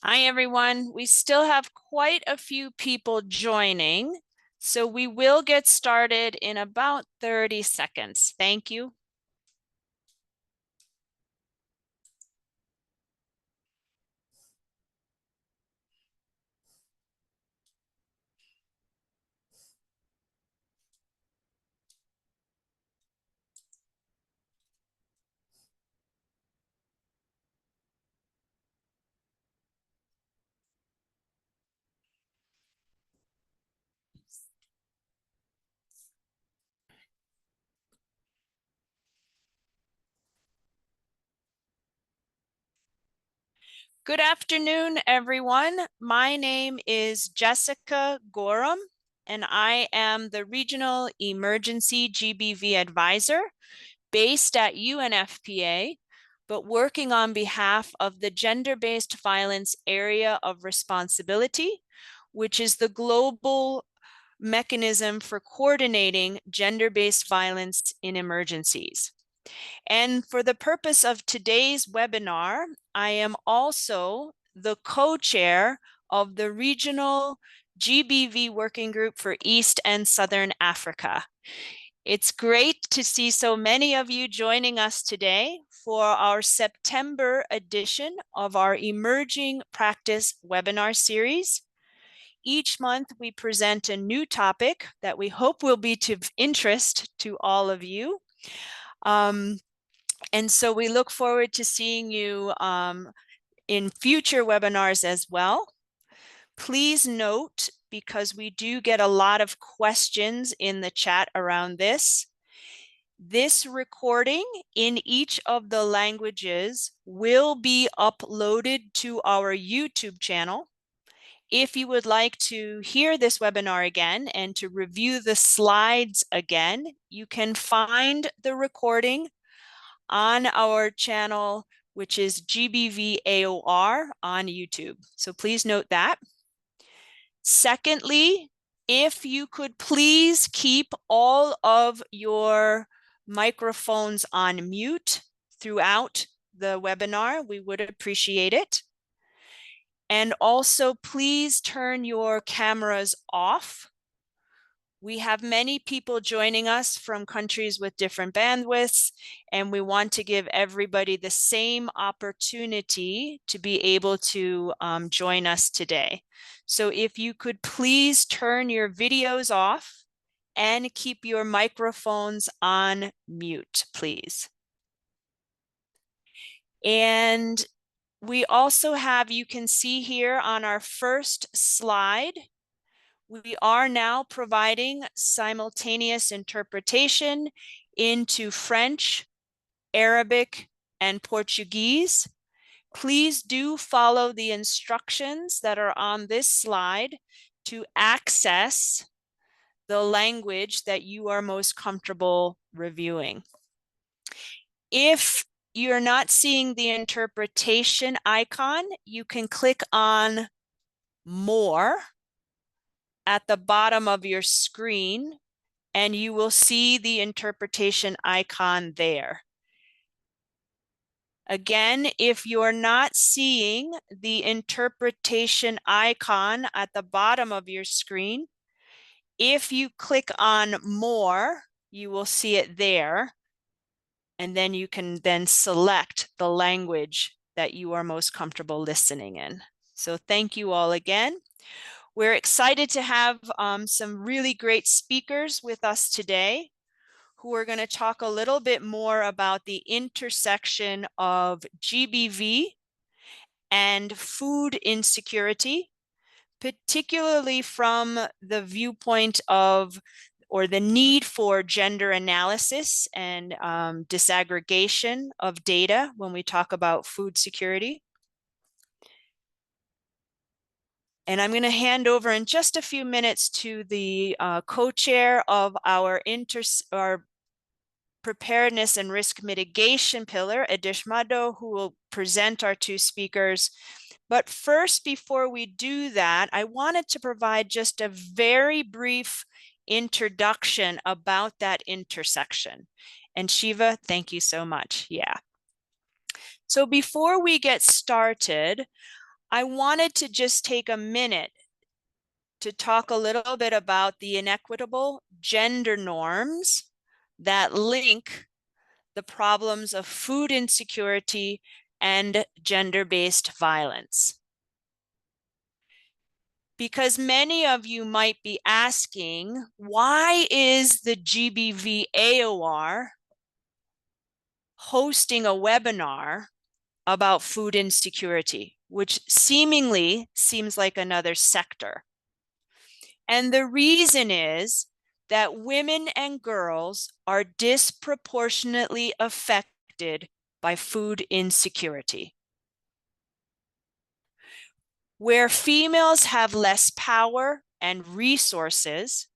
Hi, everyone. We still have quite a few people joining, so we will get started in about 30 seconds. Thank you. Good afternoon, everyone. My name is Jessica Gorham, and I am the Regional Emergency GBV Advisor based at UNFPA, but working on behalf of the Gender-Based Violence Area of Responsibility, which is the global mechanism for coordinating gender-based violence in emergencies. And for the purpose of today's webinar, I am also the co-chair of the Regional GBV Working Group for East and Southern Africa. It's great to see so many of you joining us today for our September edition of our Emerging Practice webinar series. Each month, we present a new topic that we hope will be of interest to all of you. And so we look forward to seeing you in future webinars as well. Please note, because we do get a lot of questions in the chat around this recording in each of the languages will be uploaded to our YouTube channel. If you would like to hear this webinar again and to review the slides again, you can find the recording on our channel, which is GBV AOR on YouTube. So please note that. Secondly, if you could please keep all of your microphones on mute throughout the webinar, we would appreciate it. And also, please turn your cameras off. We have many people joining us from countries with different bandwidths, and we want to give everybody the same opportunity to be able to join us today. So if you could please turn your videos off and keep your microphones on mute, please. And we also have, you can see here on our first slide, we are now providing simultaneous interpretation into French, Arabic, and Portuguese. Please do follow the instructions that are on this slide to access the language that you are most comfortable reviewing. If you're not seeing the interpretation icon, you can click on More at the bottom of your screen, and you will see the interpretation icon there. Again, if you're not seeing the interpretation icon at the bottom of your screen, if you click on More, you will see it there. And then you can then select the language that you are most comfortable listening in. So thank you all again. We're excited to have some really great speakers with us today who are going to talk a little bit more about the intersection of GBV and food insecurity, particularly from the viewpoint of or the need for gender analysis and disaggregation of data when we talk about food security. And I'm going to hand over in just a few minutes to the co-chair of our preparedness and risk mitigation pillar, Adishmado, who will present our two speakers. But first, before we do that, I wanted to provide just a very brief introduction about that intersection. And Shiva, thank you so much. Yeah. So before we get started, I wanted to just take a minute to talk a little bit about the inequitable gender norms that link the problems of food insecurity and gender-based violence. Because many of you might be asking, why is the GBV AOR hosting a webinar about food insecurity, which seemingly seems like another sector? And the reason is that women and girls are disproportionately affected by food insecurity. Where females have less power and resources,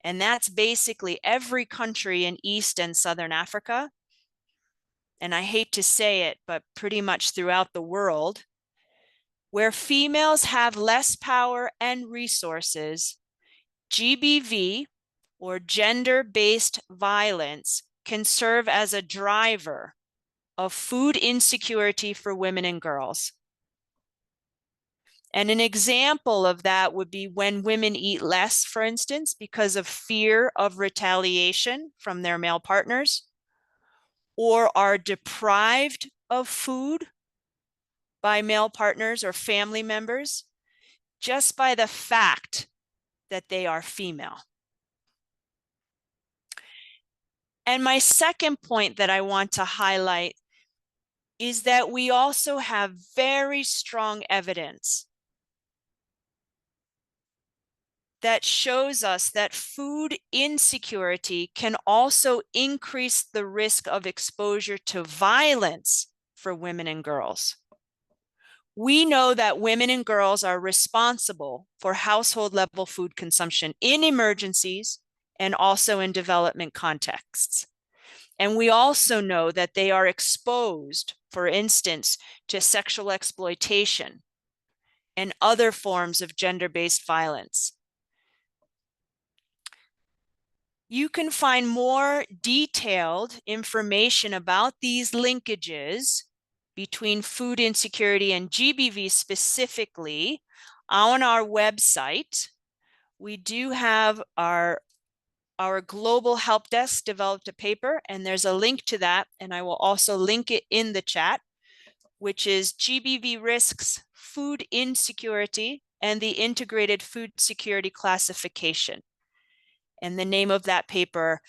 and that's basically every country in East and Southern Africa, and I hate to say it, but pretty much throughout the world, where females have less power and resources, GBV, or gender-based violence, can serve as a driver of food insecurity for women and girls. And an example of that would be when women eat less, for instance, because of fear of retaliation from their male partners, or are deprived of food by male partners or family members just by the fact that they are female. And my second point that I want to highlight is that we also have very strong evidence that shows us that food insecurity can also increase the risk of exposure to violence for women and girls. We know that women and girls are responsible for household level food consumption in emergencies and also in development contexts. And we also know that they are exposed, for instance, to sexual exploitation and other forms of gender-based violence. You can find more detailed information about these linkages between food insecurity and GBV specifically on our website. We do have our global help desk developed a paper, and there's a link to that, and I will also link it in the chat, which is GBV Risks, Food Insecurity, and the Integrated Food Security Classification. And the name of that paper,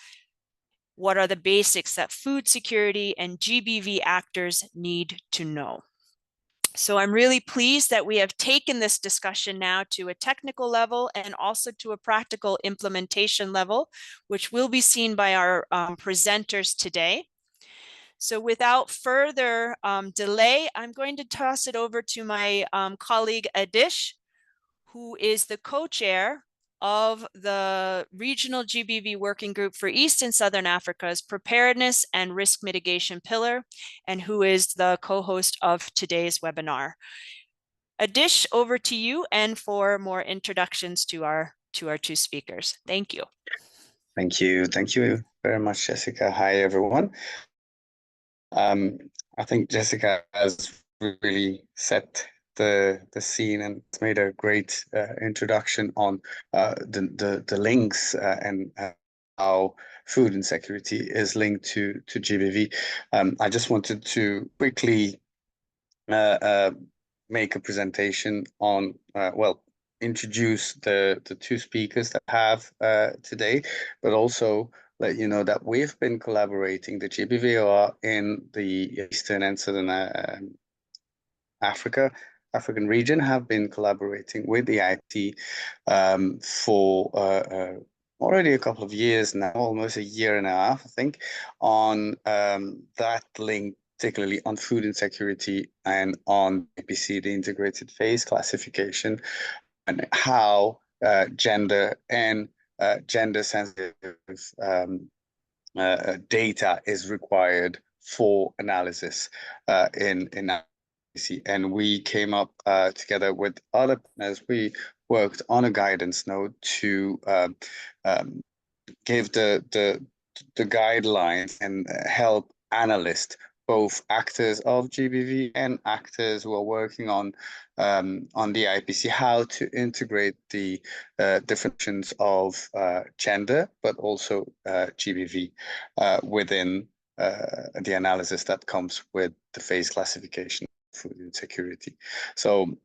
what are the basics that food security and GBV actors need to know? So I'm really pleased that we have taken this discussion now to a technical level and also to a practical implementation level, which will be seen by our presenters today. So without further delay, I'm going to toss it over to my colleague Adish, who is the co-chair of the Regional GBV Working Group for East and Southern Africa's Preparedness and Risk Mitigation Pillar, and who is the co-host of today's webinar. Adish, over to you, and for more introductions to our two speakers. Thank you. Thank you. Thank you very much, Jessica. Hi, everyone. I think Jessica has really set the scene and made a great introduction on the links and how food insecurity is linked to GBV. I just wanted to quickly make a presentation on introduce the two speakers that I have today, but also let you know that we've been collaborating, the GBVOR in the Eastern and Southern African region have been collaborating with the IPC for already a couple of years now, almost a year and a half, I think, on that link, particularly on food insecurity and on IPC, the integrated phase classification, and how gender and gender sensitive data is required for analysis in IPC. And we came up together with other partners. We worked on a guidance note to give the guidelines and help analysts both actors of GBV and actors who are working on the IPC, how to integrate the definitions of gender, but also GBV within the analysis that comes with the phase classification of food insecurity. So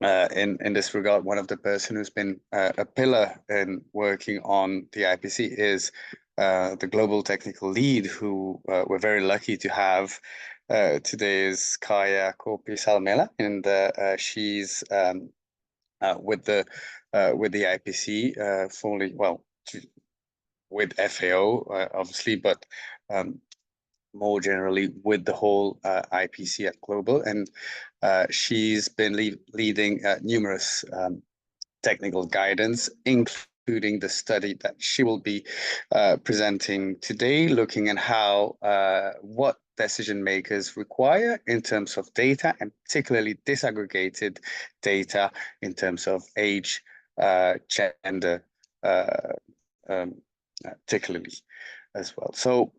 in this regard, one of the person who's been a pillar in working on the IPC is the global technical lead, who we're very lucky to have today, is Kaia Kopi-Salmela, and she's with the IPC fully, well, with FAO obviously, but more generally with the whole IPC at Global, and she's been leading numerous technical guidance, including the study that she will be presenting today, looking at how what decision makers require in terms of data, and particularly disaggregated data in terms of age, gender, particularly as well. So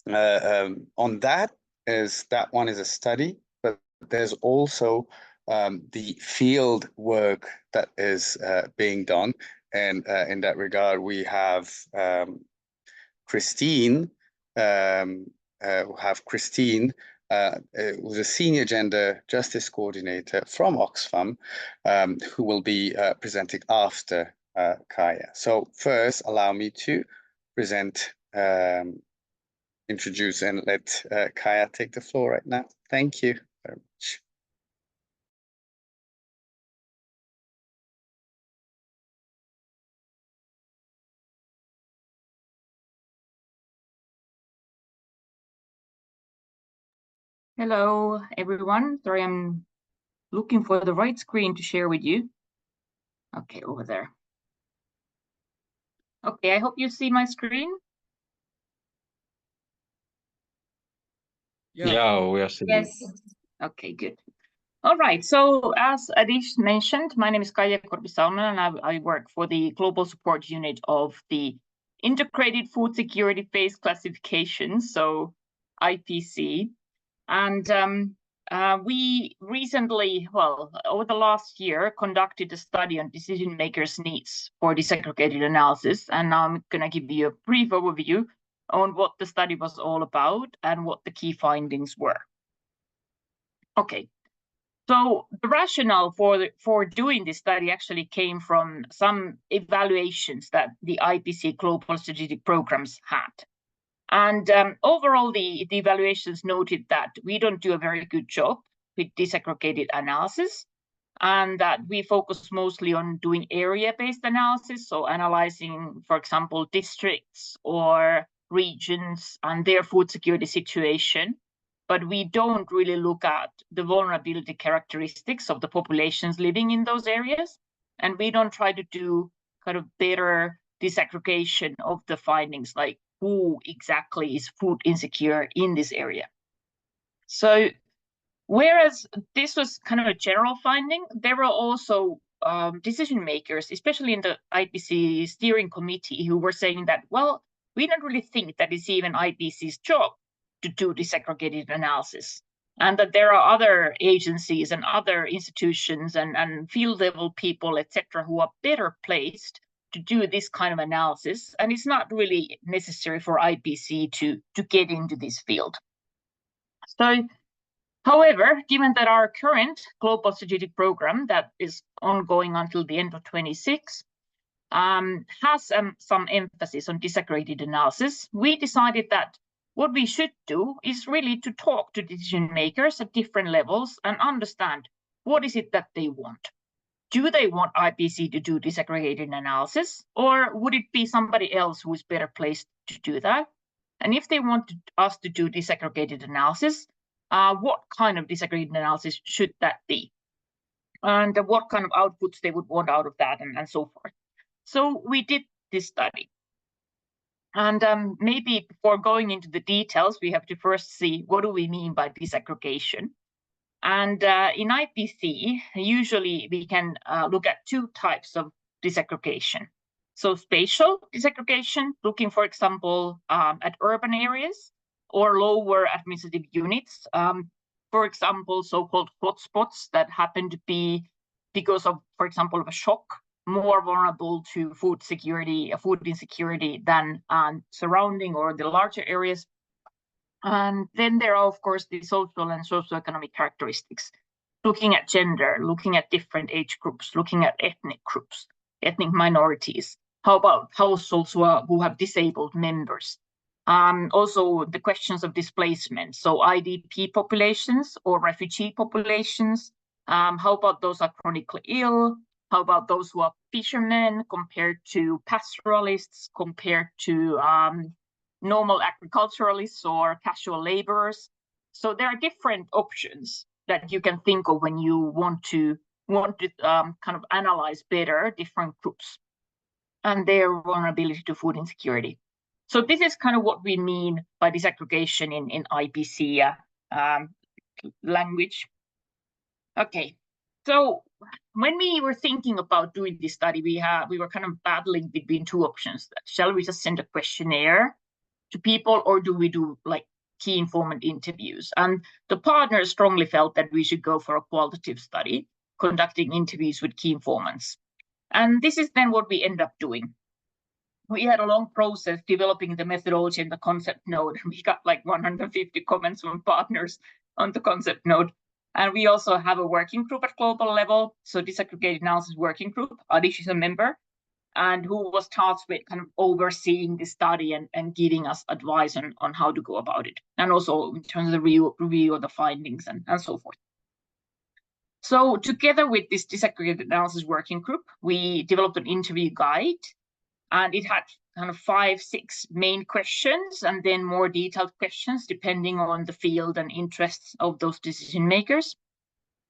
on that one is a study, but there's also the field work that is being done, and in that regard, we have Christine. Who's a senior gender justice coordinator from Oxfam, who will be presenting after Kaia. So first, allow me to present. Introduce and let Kaia take the floor right now. Thank you very much. Hello, everyone. Sorry, I'm looking for the right screen to share with you. Okay, over there. Okay, I hope you see my screen. Yeah, we are seeing. Yes. Okay, good. All right, so as Adish mentioned, my name is Kaia Kopi-Salmela, and I work for the Global Support Unit of the Integrated Food Security Phase Classification, so IPC. And we recently, well, over the last year, conducted a study on decision makers' needs for disaggregated analysis. And now I'm going to give you a brief overview on what the study was all about and what the key findings were. Okay, so the rationale for doing this study actually came from some evaluations that the IPC Global Strategic Programs had. And overall, the evaluations noted that we don't do a very good job with disaggregated analysis, and that we focus mostly on doing area-based analysis, so analyzing, for example, districts or regions and their food security situation. But we don't really look at the vulnerability characteristics of the populations living in those areas, and we don't try to do kind of better disaggregation of the findings, like who exactly is food insecure in this area. So whereas this was kind of a general finding, there were also decision makers, especially in the IPC steering committee, who were saying that, well, we don't really think that it's even IPC's job to do disaggregated analysis, and that there are other agencies and other institutions and field level people, etc., who are better placed to do this kind of analysis, and it's not really necessary for IPC to get into this field. So, however, given that our current global strategic program that is ongoing until the end of 26 has some emphasis on disaggregated analysis, we decided that what we should do is really to talk to decision makers at different levels and understand what is it that they want. Do they want IPC to do disaggregated analysis, or would it be somebody else who is better placed to do that? And if they want us to do disaggregated analysis, what kind of disaggregated analysis should that be? And what kind of outputs they would want out of that, and so forth. So we did this study. And maybe before going into the details, we have to first see what do we mean by disaggregation. And in IPC, usually we can look at two types of disaggregation. So spatial disaggregation, looking, for example, at urban areas, or lower administrative units. For example, so-called hotspots that happen to be, because of, for example, of a shock, more vulnerable to food insecurity than surrounding or the larger areas. And then there are, of course, the social and socioeconomic characteristics, looking at gender, looking at different age groups, looking at ethnic groups, ethnic minorities. How about households who have disabled members? Also, the questions of displacement, so IDP populations or refugee populations. How about those who are chronically ill? How about those who are fishermen compared to pastoralists, compared to normal agriculturalists or casual laborers? So there are different options that you can think of when you want to kind of analyze better different groups and their vulnerability to food insecurity. So this is kind of what we mean by disaggregation in IPC language. Okay, so when we were thinking about doing this study, we were kind of battling between two options. Shall we just send a questionnaire to people, or do we do like key informant interviews? And the partners strongly felt that we should go for a qualitative study, conducting interviews with key informants. And this is then what we end up doing. We had a long process developing the methodology and the concept node. We got like 150 comments from partners on the concept node. And we also have a working group at global level. So disaggregated analysis working group, Adish is a member, and who was tasked with kind of overseeing the study and giving us advice on how to go about it. And also in terms of the review of the findings and so forth. So together with this disaggregated analysis working group, we developed an interview guide, and it had kind of 5-6 main questions and then more detailed questions depending on the field and interests of those decision makers.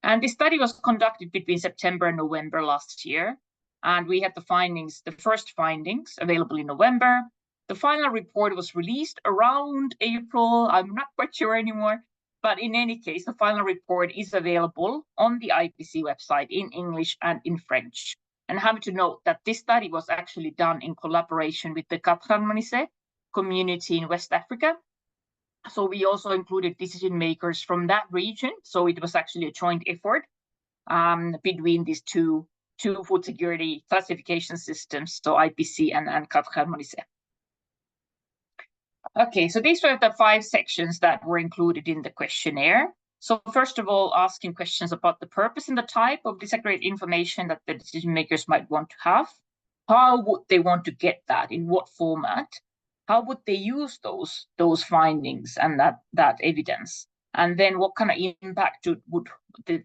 And this study was conducted between September and November last year. And we had the first findings available in November. The final report was released around April. I'm not quite sure anymore. But in any case, the final report is available on the IPC website in English and in French. And happy to note that this study was actually done in collaboration with the Katranmanise community in West Africa. So we also included decision makers from that region. So it was actually a joint effort between these two food security classification systems, so IPC and Katranmanise. Okay, so these were the 5 sections that were included in the questionnaire. So first of all, asking questions about the purpose and the type of disaggregated information that the decision makers might want to have. How would they want to get that? In what format? How would they use those findings and that evidence? And then what kind of impact would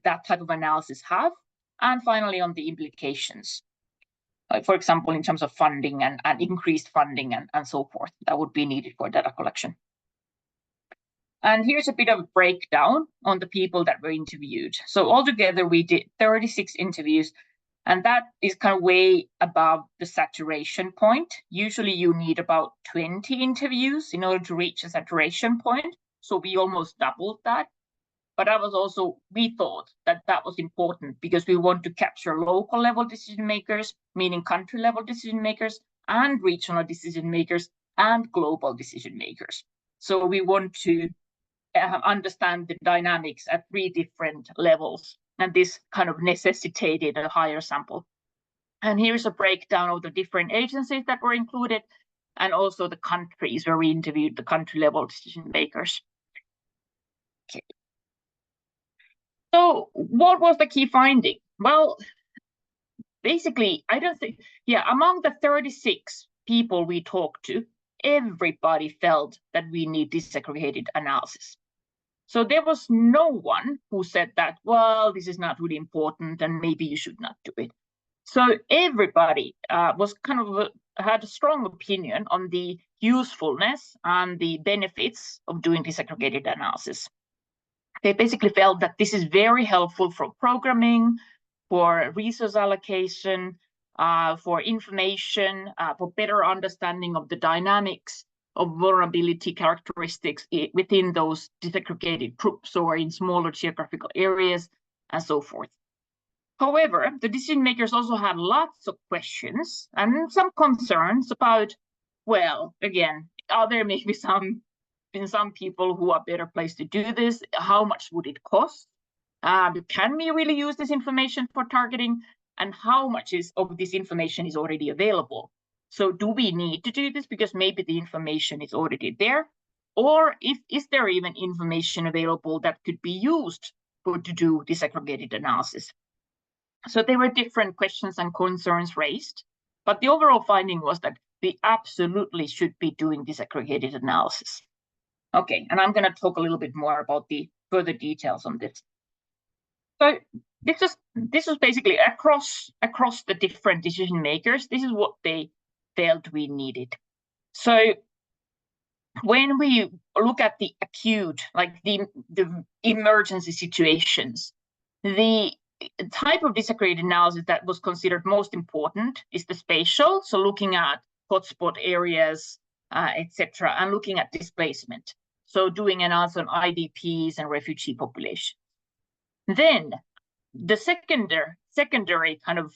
that type of analysis have? And finally, on the implications. For example, in terms of funding and increased funding and so forth, that would be needed for data collection. And here's a bit of a breakdown on the people that were interviewed. So altogether, we did 36 interviews, and that is kind of way above the saturation point. Usually you need about 20 interviews in order to reach a saturation point. So we almost doubled that. But we thought that was important because we want to capture local level decision makers, meaning country level decision makers, and regional decision makers, and global decision makers. So we want to understand the dynamics at 3 different levels, and this kind of necessitated a higher sample. And here's a breakdown of the different agencies that were included, and also the countries where we interviewed the country level decision makers. Okay. So what was the key finding? Well, basically, among the 36 people we talked to, everybody felt that we need disaggregated analysis. So there was no one who said that, well, this is not really important and maybe you should not do it. So everybody was kind of had a strong opinion on the usefulness and the benefits of doing disaggregated analysis. They basically felt that this is very helpful for programming, for resource allocation, for information, for better understanding of the dynamics of vulnerability characteristics within those disaggregated groups or in smaller geographical areas and so forth. However, the decision makers also had lots of questions and some concerns about, well, again, are there maybe some been some people who are better placed to do this. How much would it cost? Can we really use this information for targeting? And how much of this information is already available? So do we need to do this because maybe the information is already there? Or is there even information available that could be used to do disaggregated analysis? So there were different questions and concerns raised, but the overall finding was that we absolutely should be doing disaggregated analysis. Okay, and I'm going to talk a little bit more about the further details on this. So this was basically across the different decision makers. This is what they felt we needed. So when we look at the acute, like the emergency situations, the type of disaggregated analysis that was considered most important is the spatial, so looking at hotspot areas, etc., and looking at displacement. So doing analysis on IDPs and refugee population. Then the secondary kind of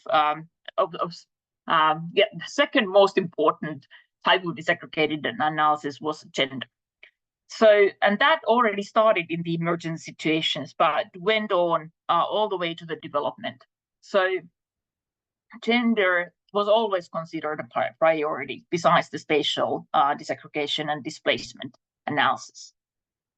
the second most important type of disaggregated analysis was gender. So, and that already started in the emergency situations, but went on all the way to the development. So gender was always considered a priority besides the spatial disaggregation and displacement analysis.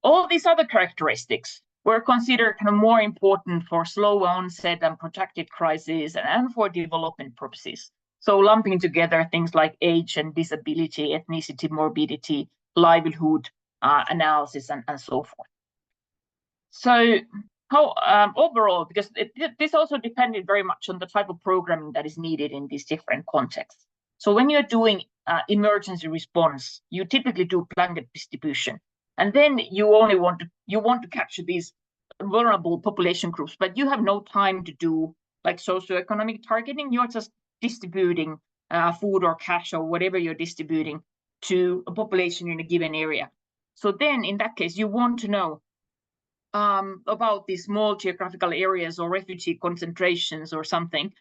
All these other characteristics were considered kind of more important for slow onset and protracted crises and for development purposes. So lumping together things like age and disability, ethnicity, morbidity, livelihood analysis, and so forth. So how overall, because this also depended very much on the type of programming that is needed in these different contexts. So when you're doing emergency response, you typically do blanket distribution. And then you only want to capture these vulnerable population groups, but you have no time to do like socioeconomic targeting. You're just distributing food or cash or whatever you're distributing to a population in a given area. So then in that case, you want to know about these small geographical areas or refugee concentrations or something.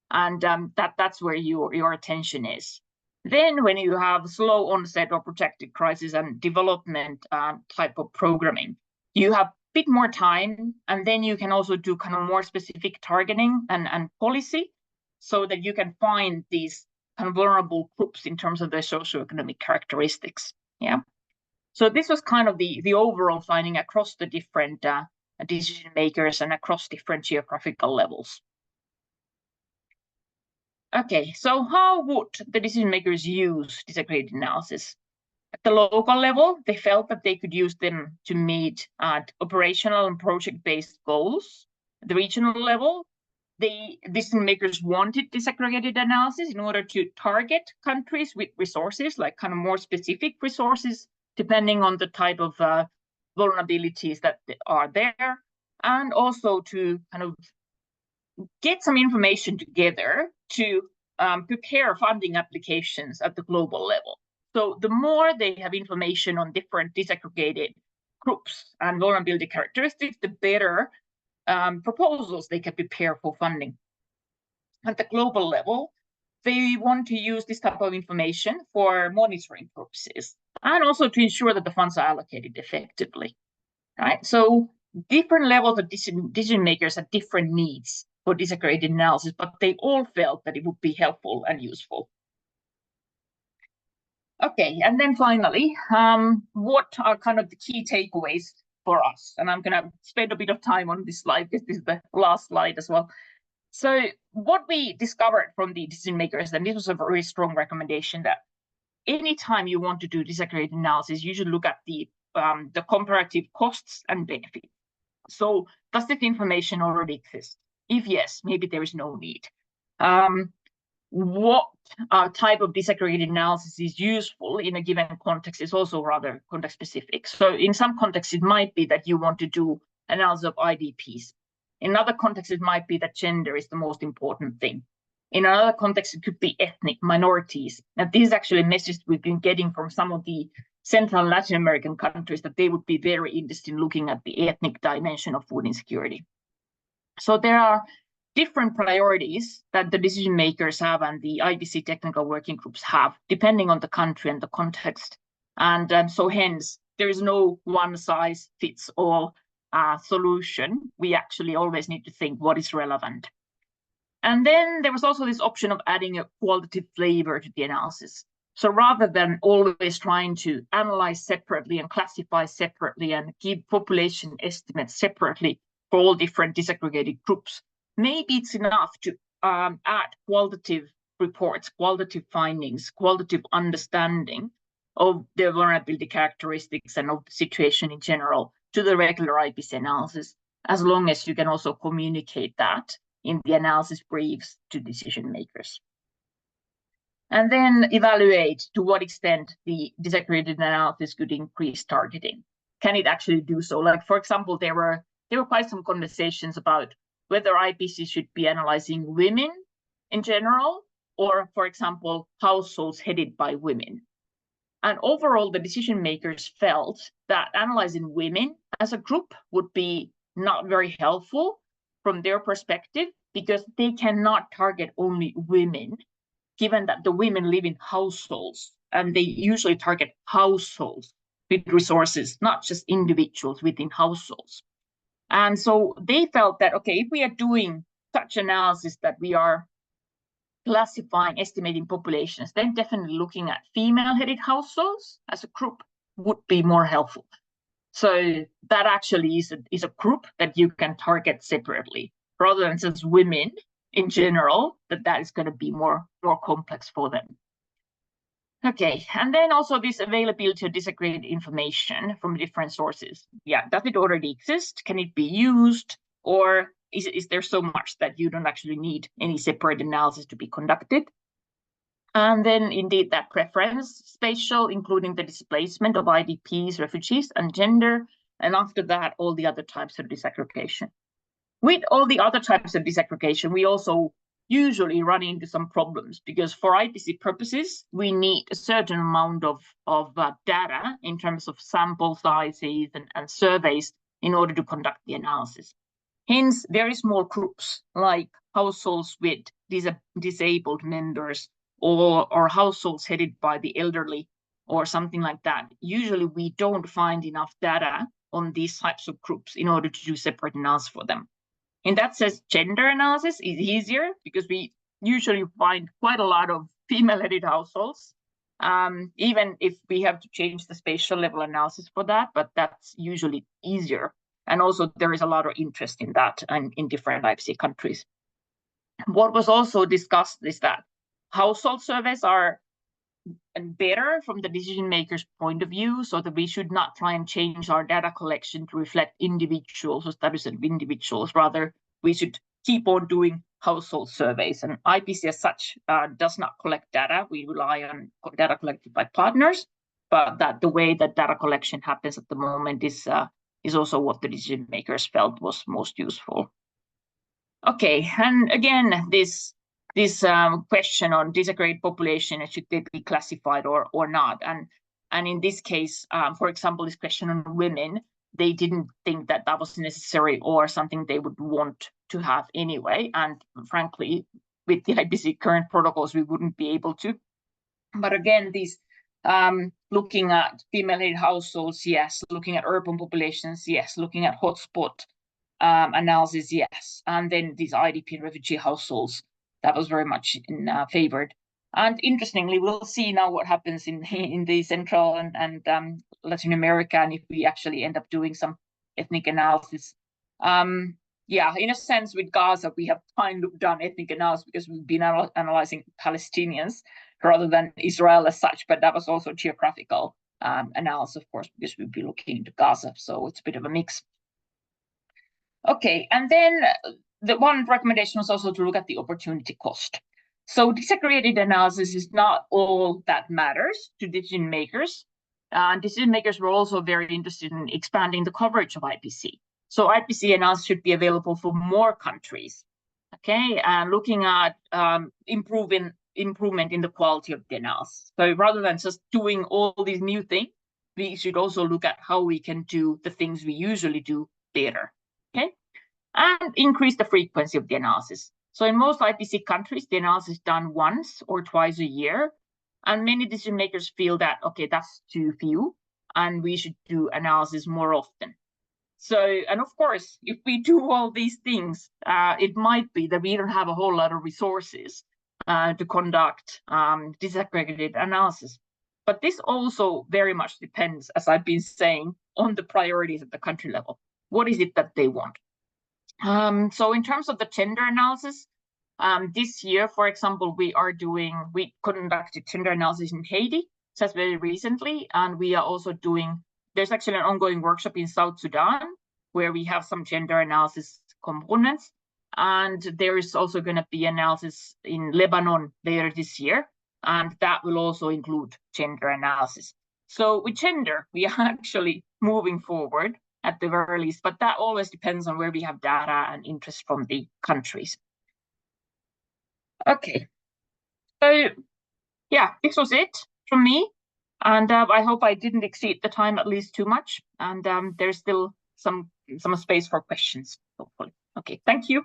And that's where your attention is. Then when you have slow onset or protracted crisis and development type of programming, you have a bit more time, and then you can also do kind of more specific targeting and policy so that you can find these kind of vulnerable groups in terms of their socioeconomic characteristics. Yeah. So this was kind of the overall finding across the different decision makers and across different geographical levels. Okay, so how would the decision makers use disaggregated analysis? At the local level, they felt that they could use them to meet operational and project-based goals. At the regional level, the decision makers wanted disaggregated analysis in order to target countries with resources, like kind of more specific resources, depending on the type of vulnerabilities that are there, and also to kind of get some information together to prepare funding applications at the global level. So the more they have information on different disaggregated groups and vulnerability characteristics, the better proposals they can prepare for funding. At the global level, they want to use this type of information for monitoring purposes and also to ensure that the funds are allocated effectively. Right? So different levels of decision makers have different needs for disaggregated analysis, but they all felt that it would be helpful and useful. Okay, and then finally, what are kind of the key takeaways for us? And I'm going to spend a bit of time on this slide because this is the last slide as well. So what we discovered from the decision makers, and this was a very strong recommendation, that anytime you want to do disaggregated analysis, you should look at the comparative costs and benefits. So does this information already exist? If yes, maybe there is no need. What type of disaggregated analysis is useful in a given context is also rather context specific. So in some contexts, it might be that you want to do analysis of IDPs. In other contexts, it might be that gender is the most important thing. In another context, it could be ethnic minorities. And this is actually a message we've been getting from some of the Central and Latin American countries, that they would be very interested in looking at the ethnic dimension of food insecurity. So there are different priorities that the decision makers have and the IPC technical working groups have, depending on the country and the context. And so hence, there is no one size fits all solution. We actually always need to think what is relevant. And then there was also this option of adding a qualitative flavor to the analysis. So rather than always trying to analyze separately and classify separately and give population estimates separately for all different disaggregated groups, maybe it's enough to add qualitative reports, qualitative findings, qualitative understanding of the vulnerability characteristics and of the situation in general to the regular IPC analysis, as long as you can also communicate that in the analysis briefs to decision makers. And then evaluate to what extent the disaggregated analysis could increase targeting. Can it actually do so? Like, for example, there were quite some conversations about whether IPC should be analyzing women in general, or, for example, households headed by women. And overall, the decision makers felt that analyzing women as a group would be not very helpful from their perspective, because they cannot target only women, given that the women live in households, and they usually target households with resources, not just individuals within households. And so they felt that, okay, if we are doing such analysis that we are classifying, estimating populations, then definitely looking at female-headed households as a group would be more helpful. So that actually is a group that you can target separately, rather than just women in general, that is going to be more complex for them. Okay, and then also this availability of disaggregated information from different sources. Yeah, does it already exist? Can it be used? Or is there so much that you don't actually need any separate analysis to be conducted? And then indeed that preference spatial, including the displacement of IDPs, refugees, and gender. And after that, all the other types of disaggregation. With all the other types of disaggregation, we also usually run into some problems, because for IPC purposes, we need a certain amount of data in terms of sample sizes and surveys in order to conduct the analysis. Hence, very small groups like households with disabled members or households headed by the elderly or something like that. Usually we don't find enough data on these types of groups in order to do separate analysis for them. In that sense, gender analysis is easier because we usually find quite a lot of female-headed households, even if we have to change the spatial level analysis for that, but that's usually easier. And also there is a lot of interest in that and in different IPC countries. What was also discussed is that household surveys are better from the decision maker's point of view, so that we should not try and change our data collection to reflect individuals or status of individuals. Rather, we should keep on doing household surveys. And IPC as such does not collect data. We rely on data collected by partners, but that the way that data collection happens at the moment is also what the decision makers felt was most useful. Okay, and again, this question on disaggregated population, should they be classified or not? And in this case, for example, this question on women, they didn't think that that was necessary or something they would want to have anyway. And frankly, with the IPC current protocols, we wouldn't be able to. But again, these looking at female-headed households, yes. Looking at urban populations, yes. Looking at hotspot analysis, yes. And then these IDP and refugee households, that was very much favored. And interestingly, we'll see now what happens in the Central and Latin America, and if we actually end up doing some ethnic analysis. Yeah, in a sense, with Gaza, we have kind of done ethnic analysis because we've been analyzing Palestinians rather than Israel as such, but that was also geographical analysis, of course, because we'd be looking into Gaza, so it's a bit of a mix. Okay, and then the one recommendation was also to look at the opportunity cost. So disaggregated analysis is not all that matters to decision makers. Decision makers were also very interested in expanding the coverage of IPC. So IPC analysis should be available for more countries. Okay, and looking at improvement in the quality of the analysis. So rather than just doing all these new things, we should also look at how we can do the things we usually do better. Okay, and increase the frequency of the analysis. So in most IPC countries, the analysis is done once or twice a year, and many decision makers feel that, okay, that's too few. and we should do analysis more often. So, and of course, if we do all these things, it might be that we don't have a whole lot of resources to conduct disaggregated analysis. But this also very much depends, as I've been saying, on the priorities at the country level. What is it that they want? So in terms of the gender analysis, this year, for example, we conducted gender analysis in Haiti just very recently, and we are also doing, there's actually an ongoing workshop in South Sudan where we have some gender analysis components, and there is also going to be analysis in Lebanon later this year, and that will also include gender analysis. So with gender, we are actually moving forward at the very least, but that always depends on where we have data and interest from the countries. Okay, so yeah, this was it from me, and I hope I didn't exceed the time at least too much, and there's still some space for questions, hopefully. Okay, thank you.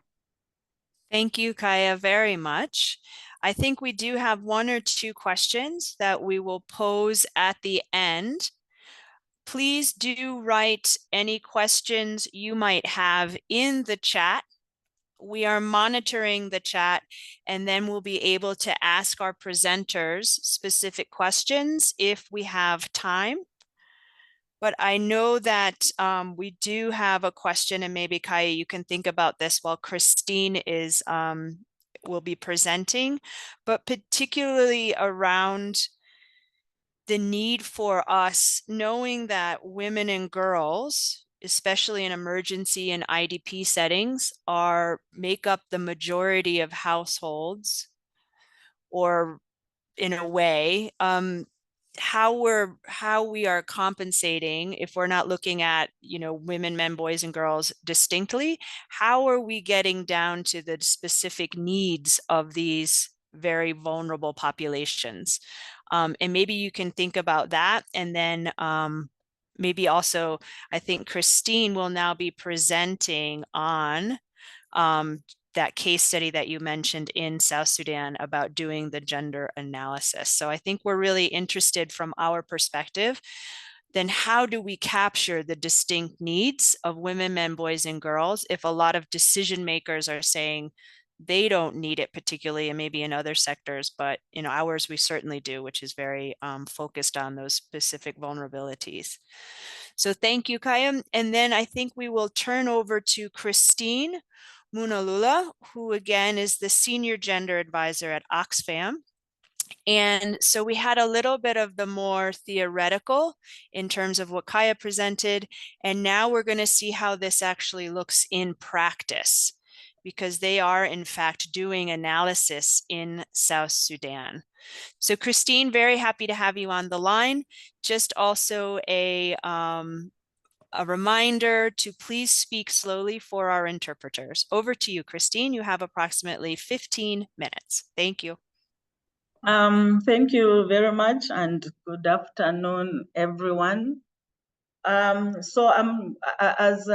Thank you, Kaya, very much. I think we do have one or two questions that we will pose at the end. Please do write any questions you might have in the chat. We are monitoring the chat, and then we'll be able to ask our presenters specific questions if we have time. But I know that we do have a question, and maybe Kaya, you can think about this while Christine is will be presenting, but particularly around the need for us knowing that women and girls, especially in emergency and IDP settings, make up the majority of households, or in a way, how we are compensating, if we're not looking at, women, men, boys, and girls distinctly, how are we getting down to the specific needs of these very vulnerable populations? And maybe you can think about that. And then maybe also, I think Christine will now be presenting on that case study that you mentioned in South Sudan about doing the gender analysis. So I think we're really interested from our perspective, then how do we capture the distinct needs of women, men, boys, and girls if a lot of decision makers are saying they don't need it particularly, and maybe in other sectors, but in ours we certainly do, which is very focused on those specific vulnerabilities. So thank you, Kaya. And then I think we will turn over to Christine Munalula, who again is the Senior Gender Advisor at Oxfam. And so we had a little bit of the more theoretical in terms of what Kaya presented, and now we're going to see how this actually looks in practice, because they are in fact doing analysis in South Sudan. So Christine, very happy to have you on the line. Just also a reminder to please speak slowly for our interpreters. Over to you, Christine. You have approximately 15 minutes. Thank you. Thank you very much, and good afternoon, everyone. So as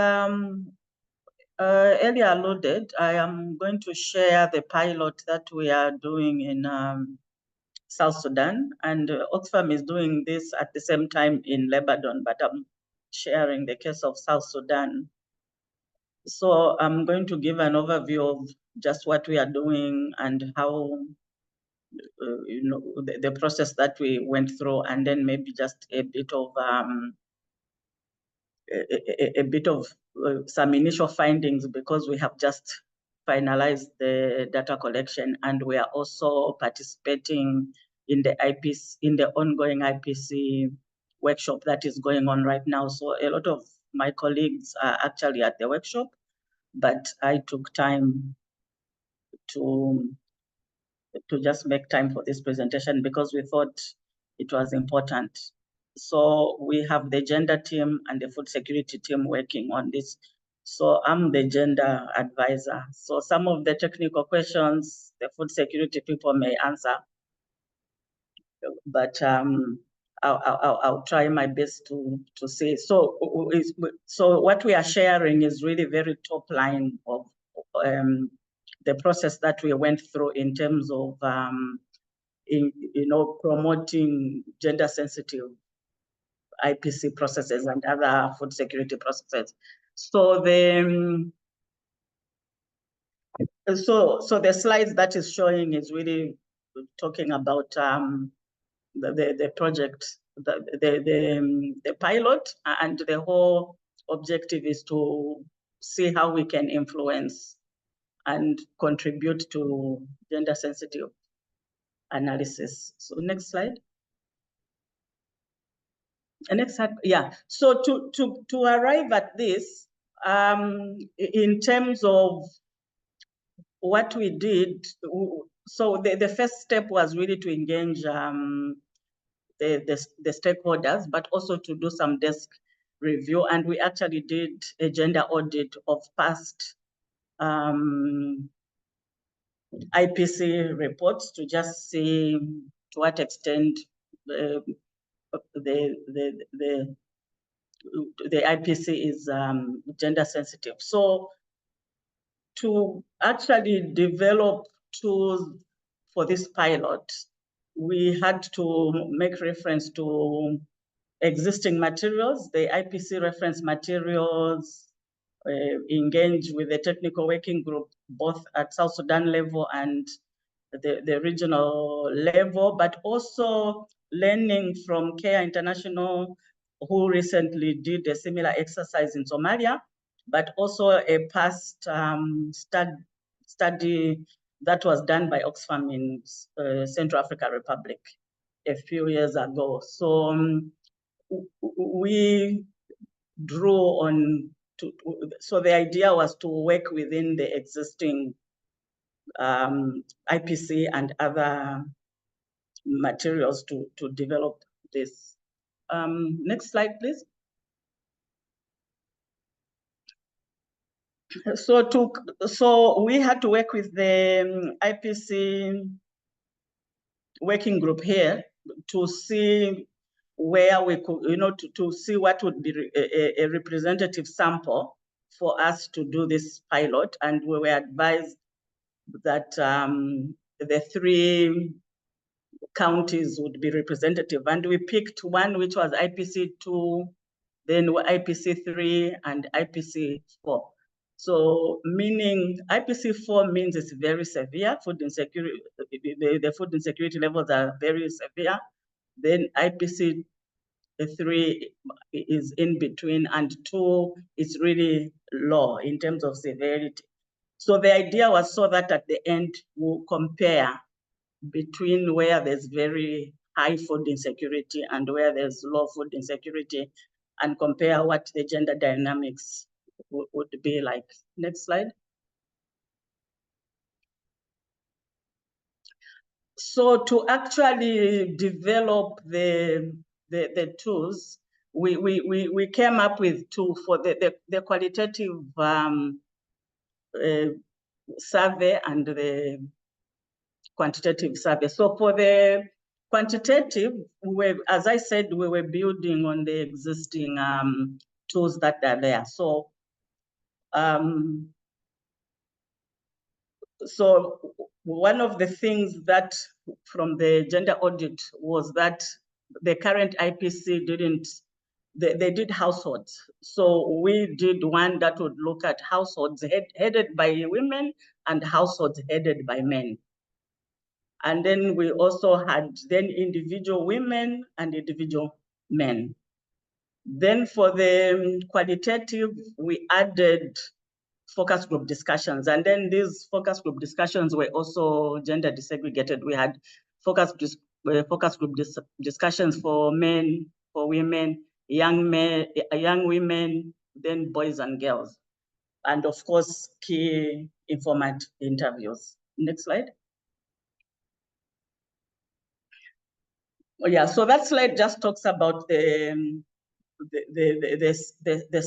earlier alluded, I am going to share the pilot that we are doing in South Sudan, and Oxfam is doing this at the same time in Lebanon, but I'm sharing the case of South Sudan. So I'm going to give an overview of just what we are doing and how, the process that we went through, and then maybe just a bit of some initial findings, because we have just finalized the data collection, and we are also participating in the IPC, in the ongoing IPC workshop that is going on right now. So a lot of my colleagues are actually at the workshop, but I took time to just make time for this presentation because we thought it was important. So we have the gender team and the food security team working on this. So I'm the gender advisor. So some of the technical questions the food security people may answer, but I'll try my best to say. So what we are sharing is really very top line of the process that we went through in terms of promoting gender sensitive IPC processes and other food security processes. So the the slides that is showing is really talking about the project, the pilot, and the whole objective is to see how we can influence and contribute to gender sensitive analysis. So next slide. Next slide, yeah. So to arrive at this, in terms of what we did, so the first step was really to engage the stakeholders, but also to do some desk review. And we actually did a gender audit of past IPC reports to just see to what extent the IPC is gender sensitive. So to actually develop tools for this pilot, we had to make reference to existing materials, the IPC reference materials, engage with the technical working group, both at South Sudan level and the regional level, but also learning from CARE International, who recently did a similar exercise in Somalia, but also a past study that was done by Oxfam in Central African Republic a few years ago. So we drew on, so the idea was to work within the existing IPC and other materials to develop this. Next slide, please. So we had to work with the IPC working group here to see where we could, to see what would be a representative sample for us to do this pilot. And we were advised that the 3 counties would be representative. And we picked one, which was IPC 2, then IPC 3, and IPC 4. So meaning IPC 4 means it's very severe, food insecurity, the food insecurity levels are very severe. Then IPC 3 is in between, and 2 is really low in terms of severity. So the idea was so that at the end we'll compare between where there's very high food insecurity and where there's low food insecurity, and compare what the gender dynamics would be like. Next slide. So to actually develop the tools, we came up with 2 for the qualitative survey and the quantitative survey. So for the quantitative, as I said, we were building on the existing tools that are there. So so one of the things that from the gender audit was that the current IPC they did households. So we did one that would look at households headed by women and households headed by men. And then we also had individual women and individual men. Then for the qualitative, we added focus group discussions. And then these focus group discussions were also gender disaggregated. We had focus group discussions for men, for women, young women, then boys and girls. And of course, key informant interviews. Next slide. Oh, yeah, so that slide just talks about the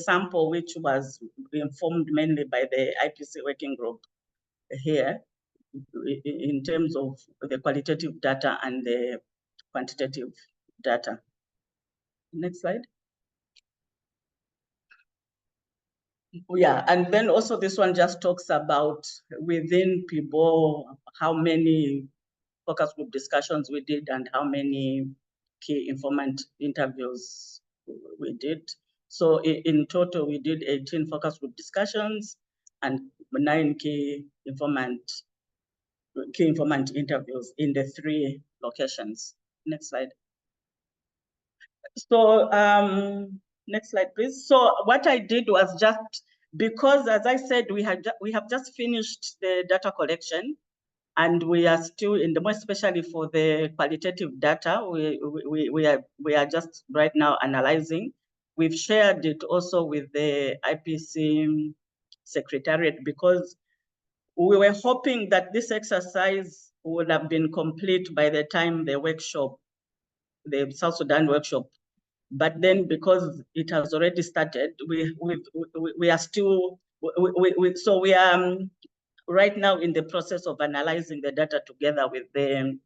sample, which was informed mainly by the IPC working group here in terms of the qualitative data and the quantitative data. Next slide. Yeah, and then also this one just talks about within PIBO, how many focus group discussions we did and how many key informant interviews we did. So in total, we did 18 focus group discussions and 9 key informant interviews in the 3 locations. Next slide. So next slide, please. So what I did was just, because as I said, we have just finished the data collection, and we are still in the, more especially for the qualitative data, we are just right now analyzing. We've shared it also with the IPC Secretariat, because we were hoping that this exercise would have been complete by the time the workshop, the South Sudan workshop. But then, because it has already started, we are still, so we are right now in the process of analyzing the data together with the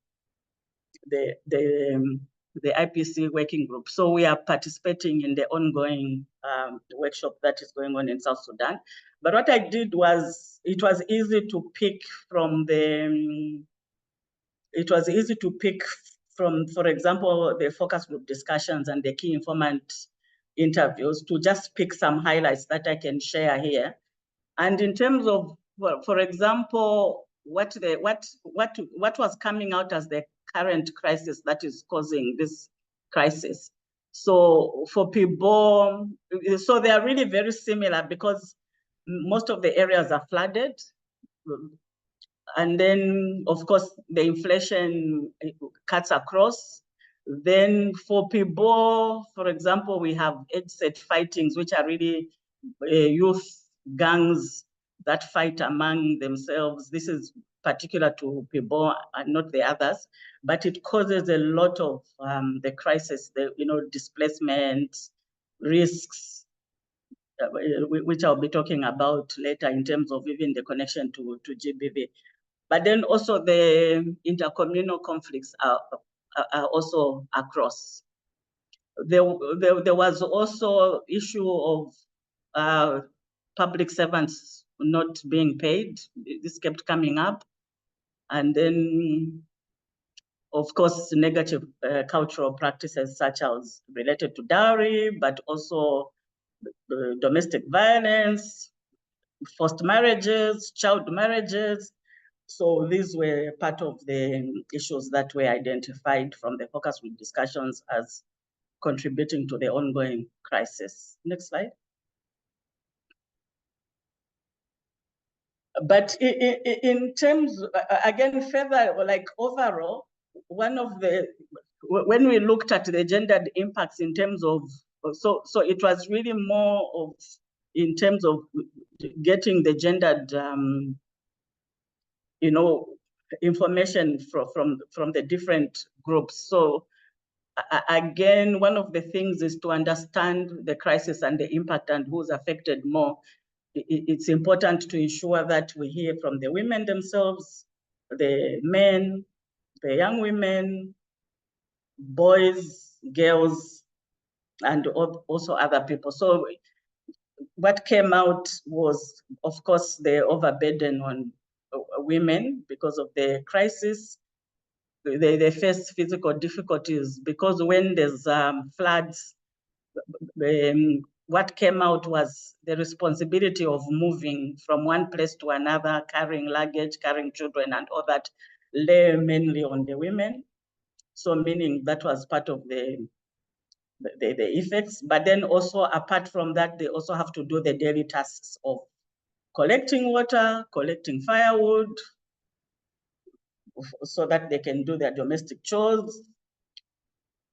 IPC working group. So we are participating in the ongoing workshop that is going on in South Sudan. But what I did was, it was easy to pick from, for example, the focus group discussions and the key informant interviews, to just pick some highlights that I can share here. And in terms of, well, for example, what was coming out as the current crisis that is causing this crisis. So for people, so they are really very similar, because most of the areas are flooded. And then, of course, the inflation cuts across. Then for people, for example, we have age-set fightings, which are really youth gangs that fight among themselves. This is particular to people and not the others, but it causes a lot of the crisis, the displacement, risks, which I'll be talking about later in terms of even the connection to GBV. But then also the intercommunal conflicts are also across. There was also issue of public servants not being paid. This kept coming up. And then, of course, negative cultural practices such as related to dowry, but also domestic violence, forced marriages, child marriages. So these were part of the issues that were identified from the focus group discussions as contributing to the ongoing crisis. Next slide. But in terms, again, further, like overall, when we looked at the gendered impacts in terms of, so it was really more of, in terms of getting the gendered, information from the different groups. So again, one of the things is to understand the crisis and the impact and who's affected more. It's important to ensure that we hear from the women themselves, the men, the young women, boys, girls, and also other people. So what came out was, of course, the overburden on women because of the crisis. They face physical difficulties because when there's floods, what came out was the responsibility of moving from one place to another, carrying luggage, carrying children, and all that lay mainly on the women. So meaning that was part of the effects. But then also apart from that, they also have to do the daily tasks of collecting water, collecting firewood, so that they can do their domestic chores.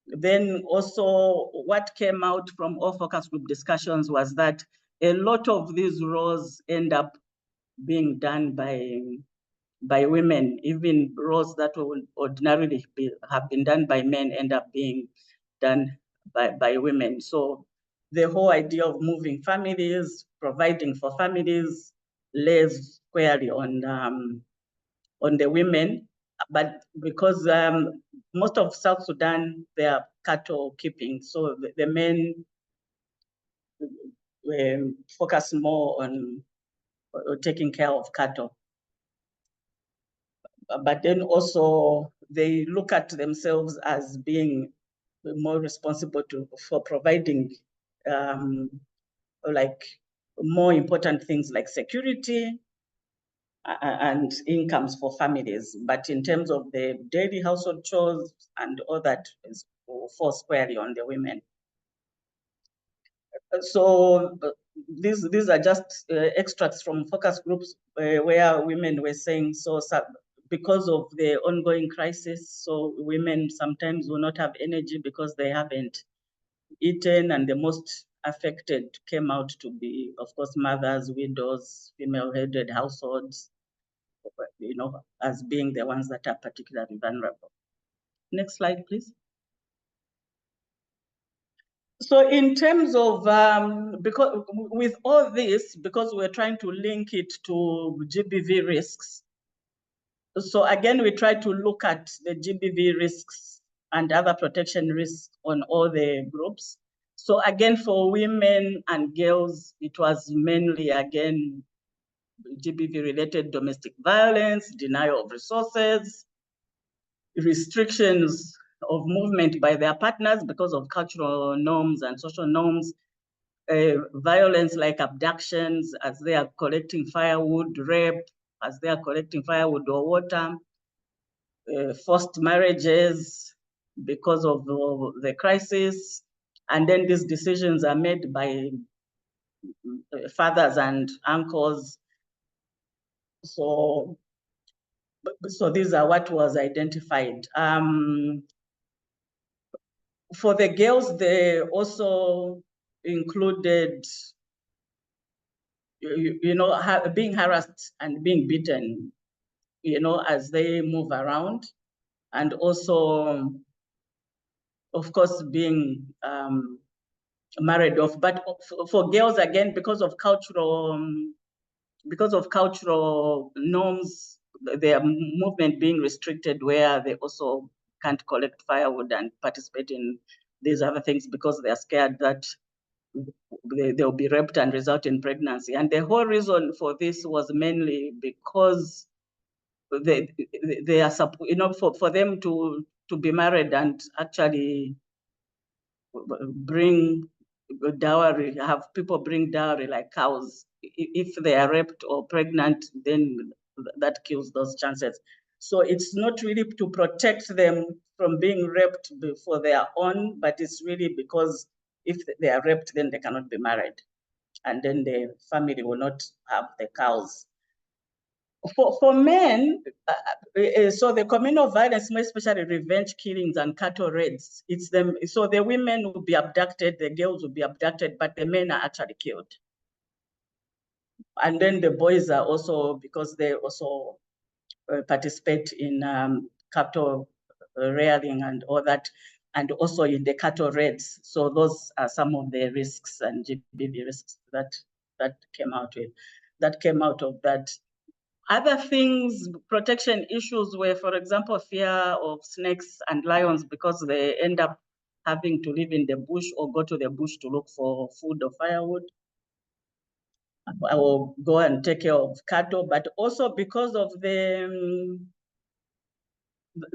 Then also what came out from all focus group discussions was that a lot of these roles end up being done by women. Even roles that would ordinarily have been done by men end up being done by women. So the whole idea of moving families, providing for families, lays squarely on the women. But because most of South Sudan, they are cattle keeping, so the men focus more on taking care of cattle. But then also they look at themselves as being more responsible for providing like more important things like security and incomes for families. But in terms of the daily household chores and all that is falls squarely on the women. So these are just extracts from focus groups where women were saying, so because of the ongoing crisis, so women sometimes will not have energy because they haven't eaten, and the most affected came out to be, of course, mothers, widows, female-headed households, you know, as being the ones that are particularly vulnerable. Next slide, please. So in terms of, because with all this, because we're trying to link it to GBV risks, so again, we try to look at the GBV risks and other protection risks on all the groups. So again, for women and girls, it was mainly, again, GBV-related domestic violence, denial of resources, restrictions of movement by their partners because of cultural norms and social norms, violence like abductions as they are collecting firewood, rape as they are collecting firewood or water, forced marriages because of the crisis. And then these decisions are made by fathers and uncles. So these are what was identified. For the girls, they also included, you know, being harassed and being beaten, you know, as they move around, and also, of course, being married off. But for girls, again, because of cultural norms, their movement being restricted, where they also can't collect firewood and participate in these other things because they are scared that they'll be raped and result in pregnancy. And the whole reason for this was mainly because they are, you know, for them to be married and actually bring dowry, have people bring dowry like cows. If they are raped or pregnant, then that kills those chances. So it's not really to protect them from being raped for their own, but it's really because if they are raped, then they cannot be married. And then the family will not have the cows. For men, so the communal violence, more especially revenge killings and cattle raids, it's them. So the women will be abducted, the girls will be abducted, but the men are actually killed. And then the boys are also, because they also participate in cattle rearing and all that, and also in the cattle raids. So those are some of the risks and GBV risks that came out of that. Other things, protection issues were, for example, fear of snakes and lions because they end up having to live in the bush or go to the bush to look for food or firewood. I will go and take care of cattle, but also because of the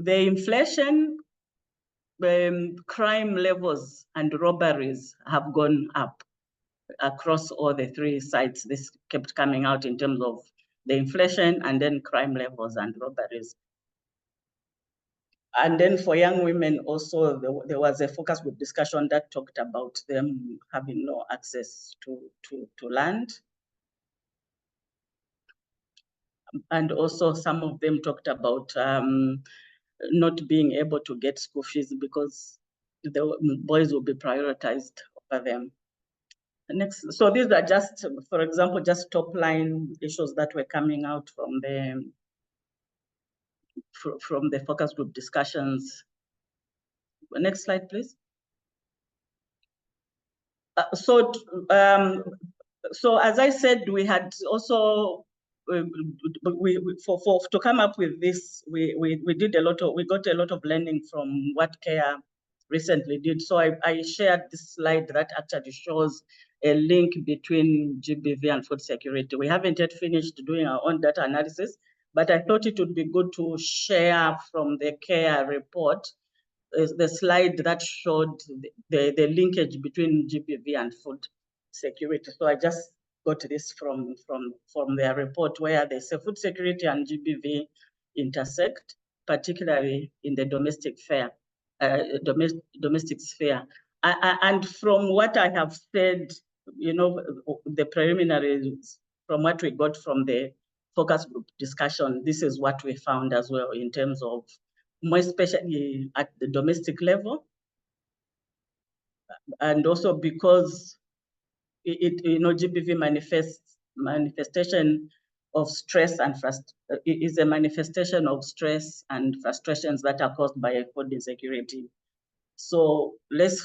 inflation, crime levels and robberies have gone up across all the three sites. This kept coming out in terms of the inflation and then crime levels and robberies. And then for young women also, there was a focus group discussion that talked about them having no access to land. And also some of them talked about not being able to get school fees because the boys will be prioritized over them. Next, so these are just, for example, just top line issues that were coming out from the focus group discussions. Next slide, please. So as I said, we had also to come up with this, we did a lot of, we got a lot of learning from what CARE recently did. So I shared this slide that actually shows a link between GBV and food security. We haven't yet finished doing our own data analysis, but I thought it would be good to share from the CARE report the slide that showed the linkage between GBV and food security. So I just got this from their report, where they say food security and GBV intersect, particularly in the domestic sphere. And from what I have said, you know, the preliminaries, from what we got from the focus group discussion, this is what we found as well in terms of, more especially at the domestic level. And also because GBV manifestation of stress and is a manifestation of stress and frustrations that are caused by food insecurity. So less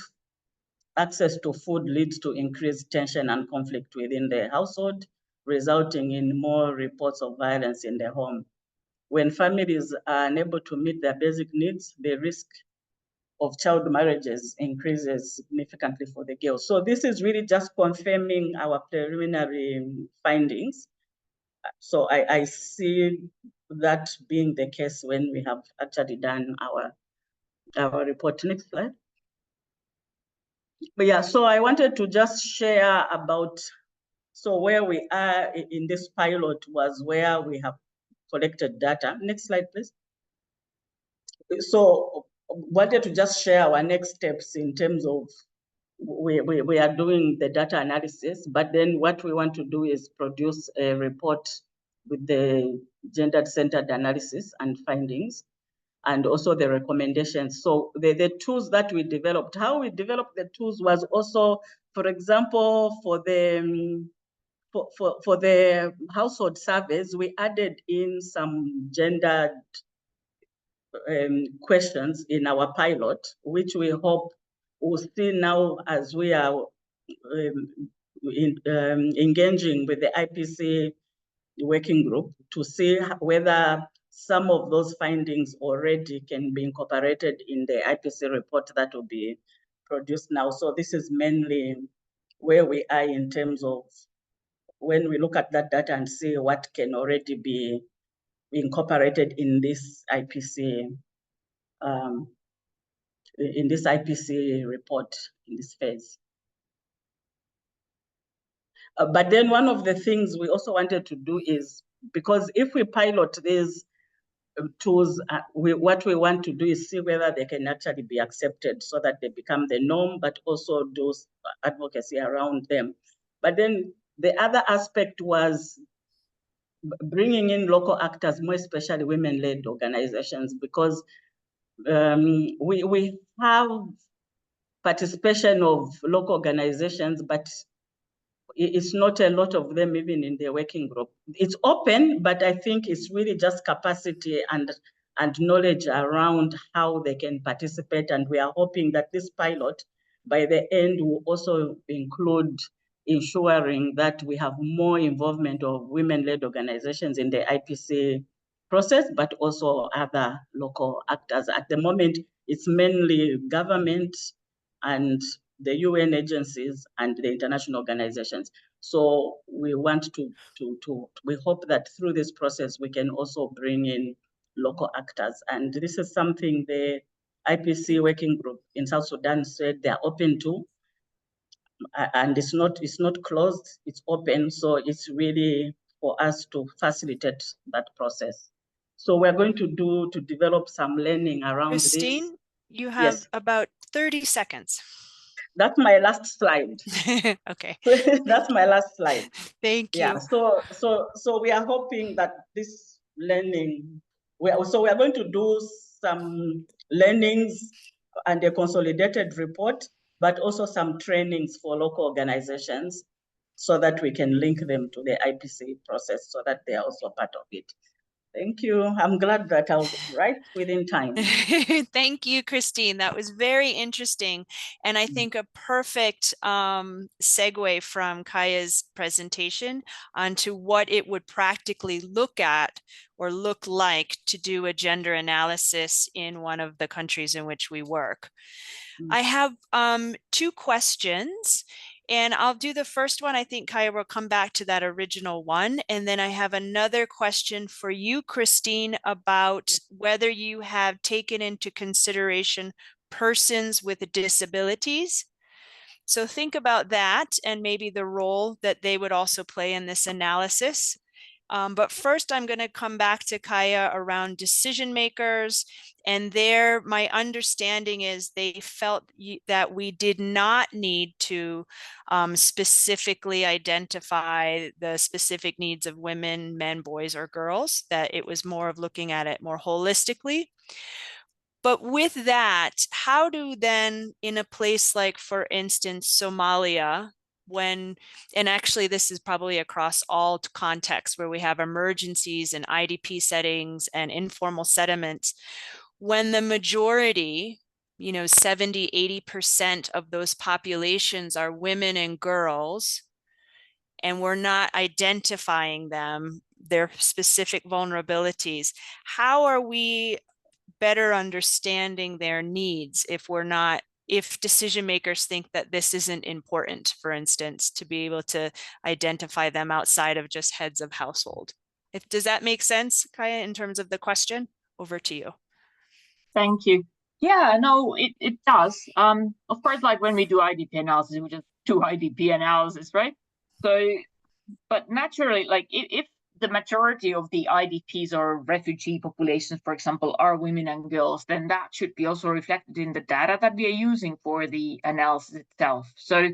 access to food leads to increased tension and conflict within the household, resulting in more reports of violence in the home. When families are unable to meet their basic needs, the risk of child marriages increases significantly for the girls. So this is really just confirming our preliminary findings. So I see that being the case when we have actually done our report. Next slide. But yeah, so I wanted to just share about, so where we are in this pilot was where we have collected data. Next slide, please. So wanted to just share our next steps in terms of, we are doing the data analysis, but then what we want to do is produce a report with the gender-centered analysis and findings, and also the recommendations. So the tools that we developed, how we developed the tools was also, for example, for the household surveys, we added in some gendered questions in our pilot, which we hope we'll see now as we are engaging with the IPC working group to see whether some of those findings already can be incorporated in the IPC report that will be produced now. So this is mainly where we are in terms of when we look at that data and see what can already be incorporated in this IPC report in this phase. But then one of the things we also wanted to do is, because if we pilot these tools, what we want to do is see whether they can actually be accepted so that they become the norm, but also do advocacy around them. But then the other aspect was bringing in local actors, more especially women-led organizations, because we have participation of local organizations, but it's not a lot of them even in the working group. It's open, but I think it's really just capacity and knowledge around how they can participate. And we are hoping that this pilot, by the end, will also include ensuring that we have more involvement of women-led organizations in the IPC process, but also other local actors. At the moment, it's mainly government and the UN agencies and the international organizations. So we want we hope that through this process, we can also bring in local actors. And this is something the IPC working group in South Sudan said they're open to. And it's not closed, it's open. So it's really for us to facilitate that process. So we're going to develop some learning around Christine, this. you have Yes. about 30 seconds. That's my last slide. Okay. That's my last slide. Thank you. Yeah. So we are hoping that this learning, we are going to do some learnings and a consolidated report, but also some trainings for local organizations so that we can link them to the IPC process so that they are also part of it. Thank you. I'm glad that I was right within time. Thank you, Christine. That was very interesting. And I think a perfect segue from Kaya's presentation onto what it would practically look at or look like to do a gender analysis in one of the countries in which we work. I have two questions. And I'll do the first one. I think Kaya will come back to that original one. And then I have another question for you, Christine, about whether you have taken into consideration persons with disabilities. So think about that and maybe the role that they would also play in this analysis. But first, I'm going to come back to Kaya around decision makers. And there, my understanding is they felt that we did not need to specifically identify the specific needs of women, men, boys, or girls, that it was more of looking at it more holistically. But with that, how do then, in a place like, for instance, Somalia, when, and actually this is probably across all contexts where we have emergencies and IDP settings and informal settlements, when the majority, 70, 80% of those populations are women and girls, and we're not identifying them, their specific vulnerabilities, how are we better understanding their needs if decision makers think that this isn't important, for instance, to be able to identify them outside of just heads of household? Does that make sense, Kaya, in terms of the question? Over to you. Thank you. Yeah, no, it does. Of course, like when we do IDP analysis, we just do IDP analysis, right? So, but naturally, like if the majority of the IDPs or refugee populations, for example, are women and girls, then that should be also reflected in the data that we are using for the analysis itself. So,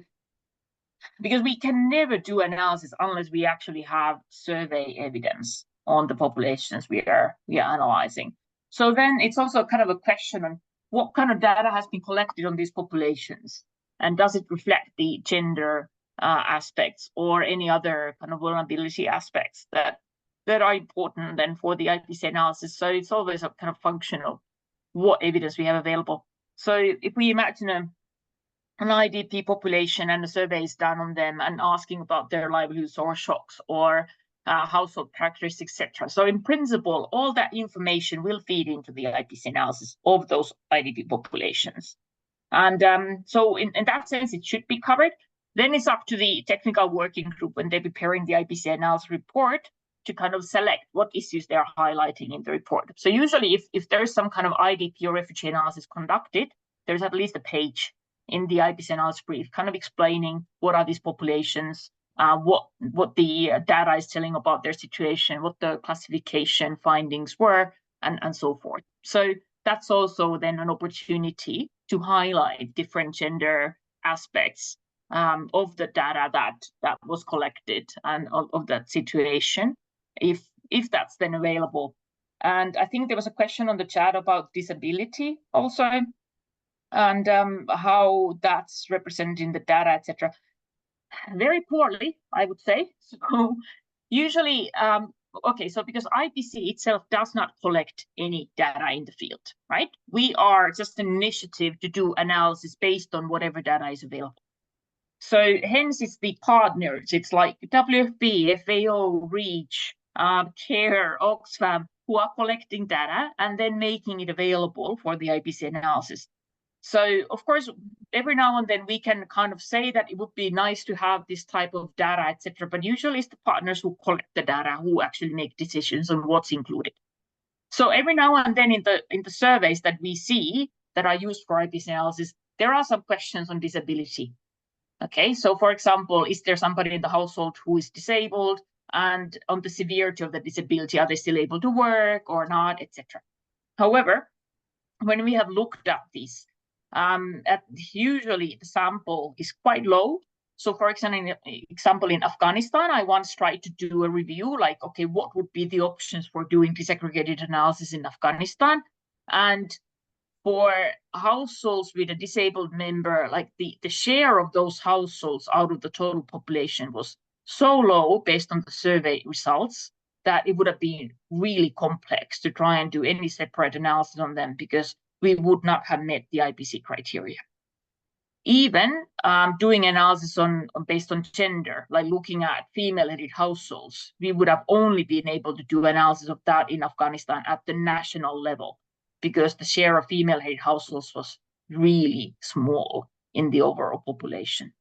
because we can never do analysis unless we actually have survey evidence on the populations we are analyzing. So then it's also kind of a question on what kind of data has been collected on these populations, and does it reflect the gender aspects or any other kind of vulnerability aspects that are important then for the IPC analysis. So it's always a kind of function of what evidence we have available. So if we imagine an IDP population and a survey is done on them and asking about their livelihoods or shocks or household characteristics, etc. So in principle, all that information will feed into the IPC analysis of those IDP populations. And so in that sense, it should be covered. Then it's up to the technical working group when they're preparing the IPC analysis report to kind of select what issues they're highlighting in the report. So usually if there's some kind of IDP or refugee analysis conducted, there's at least a page in the IPC analysis brief, kind of explaining what are these populations, what the data is telling about their situation, what the classification findings were, and so forth. So that's also then an opportunity to highlight different gender aspects of the data that was collected and of that situation, if that's then available. And I think there was a question on the chat about disability also, and how that's represented in the data, etc. Very poorly, I would say. So usually, okay, so because IPC itself does not collect any data in the field, right? We are just an initiative to do analysis based on whatever data is available. So hence it's the partners, it's like WFP, FAO, REACH, CARE, Oxfam, who are collecting data and then making it available for the IPC analysis. So of course, every now and then we can kind of say that it would be nice to have this type of data, etc. But usually it's the partners who collect the data who actually make decisions on what's included. So every now and then in the surveys that we see that are used for IPC analysis, there are some questions on disability. Okay, so for example, is there somebody in the household who is disabled, and on the severity of the disability, are they still able to work or not, etc. However, when we have looked at this, usually the sample is quite low. So for example, in Afghanistan, I once tried to do a review, like, okay, what would be the options for doing disaggregated analysis in Afghanistan? And for households with a disabled member, like the share of those households out of the total population was so low based on the survey results that it would have been really complex to try and do any separate analysis on them, because we would not have met the IPC criteria. Even doing analysis based on gender, like looking at female-headed households, we would have only been able to do analysis of that in Afghanistan at the national level, because the share of female-headed households was really small in the overall population.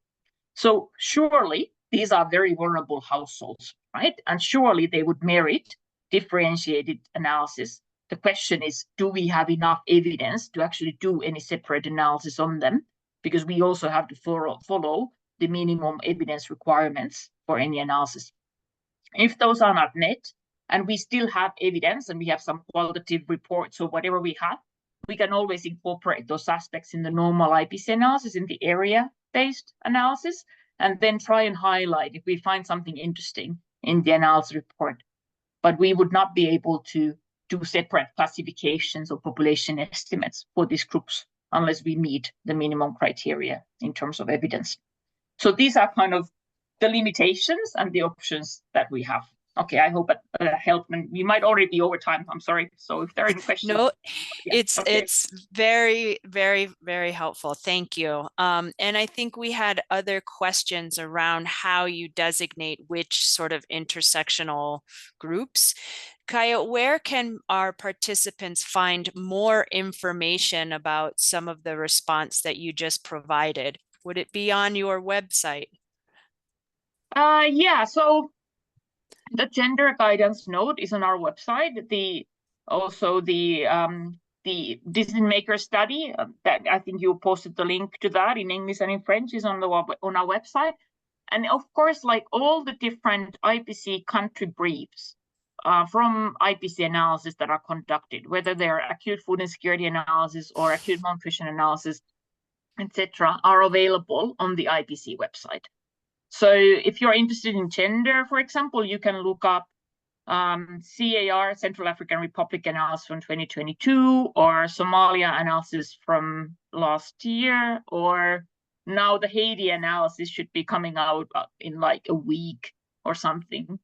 So surely these are very vulnerable households, right? And surely they would merit differentiated analysis the question is, do we have enough evidence to actually do any separate analysis on them? Because we also have to follow the minimum evidence requirements for any analysis. If those are not met, and we still have evidence and we have some qualitative reports or whatever we have, we can always incorporate those aspects in the normal IPC analysis, in the area-based analysis, and then try and highlight if we find something interesting in the analysis report. But we would not be able to do separate classifications or population estimates for these groups unless we meet the minimum criteria in terms of evidence. So these are kind of the limitations and the options that we have. Okay, I hope that helped. And we might already be over time. I'm sorry. So if there are any questions. No, yeah, it's very, very, very helpful. Thank you. And I think we had other questions around how you designate which sort of intersectional groups. Kaya, where can our participants find more information about some of the response that you just provided? Would it be on your website? Yeah, so the gender guidance note is on our website. Also the decision maker study that I think you posted the link to that in English and in French is on our website. And of course, like all the different IPC country briefs from IPC analysis that are conducted, whether they're acute food insecurity analysis or acute malnutrition analysis, etc., are available on the IPC website. So if you're interested in gender, for example, you can look up CAR, Central African Republic analysis from 2022, or Somalia analysis from last year, or now the Haiti analysis should be coming out in like a week or something.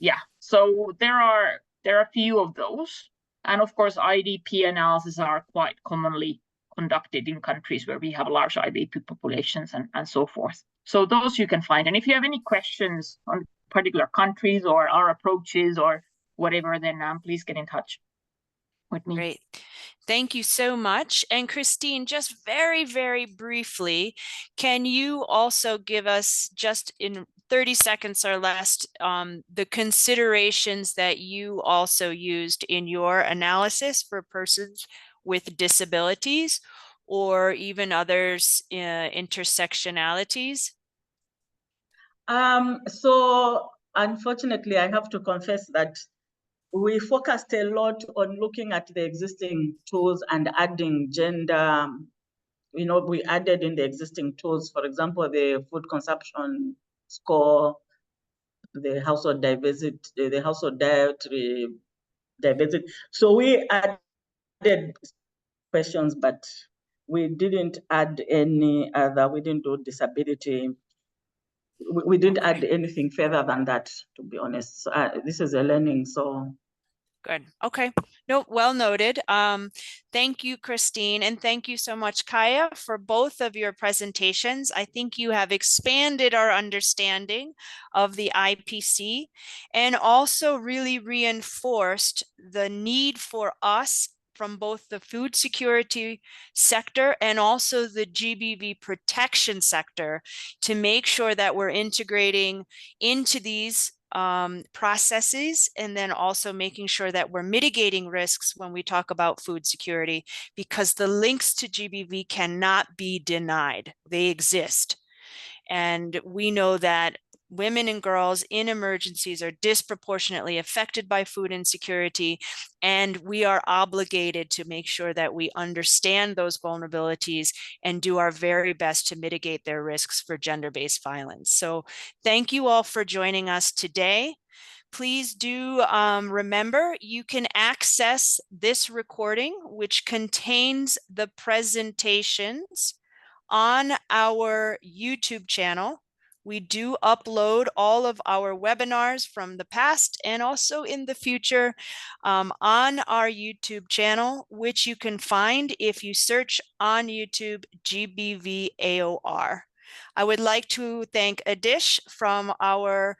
Yeah, so there are a few of those. And of course, IDP analyses are quite commonly conducted in countries where we have large IDP populations and so forth. So those you can find. And if you have any questions on particular countries or our approaches or whatever, then please get in touch with me. Great. Thank you so much. And Christine, just very, very briefly, can you also give us, just in 30 seconds or less, the considerations that you also used in your analysis for persons with disabilities or even others intersectionalities? So unfortunately, I have to confess that we focused a lot on looking at the existing tools and adding gender. We added in the existing tools, for example, the food consumption score, the household diversity, the household dietary diversity. So we added questions, but we didn't add any other. We didn't do disability. We didn't add anything further than that, to be honest. So, this is a learning, so. Good. Okay. No, well noted. Thank you, Christine, and thank you so much, Kaya, for both of your presentations. I think you have expanded our understanding of the IPC and also really reinforced the need for us from both the food security sector and also the GBV protection sector to make sure that we're integrating into these processes, and then also making sure that we're mitigating risks when we talk about food security, because the links to GBV cannot be denied. They exist. And we know that women and girls in emergencies are disproportionately affected by food insecurity, and we are obligated to make sure that we understand those vulnerabilities and do our very best to mitigate their risks for gender-based violence. So thank you all for joining us today. Please do remember, you can access this recording, which contains the presentations, on our YouTube channel. We do upload all of our webinars from the past and also in the future on our YouTube channel, which you can find if you search on YouTube GBV AOR. I would like to thank Adish from our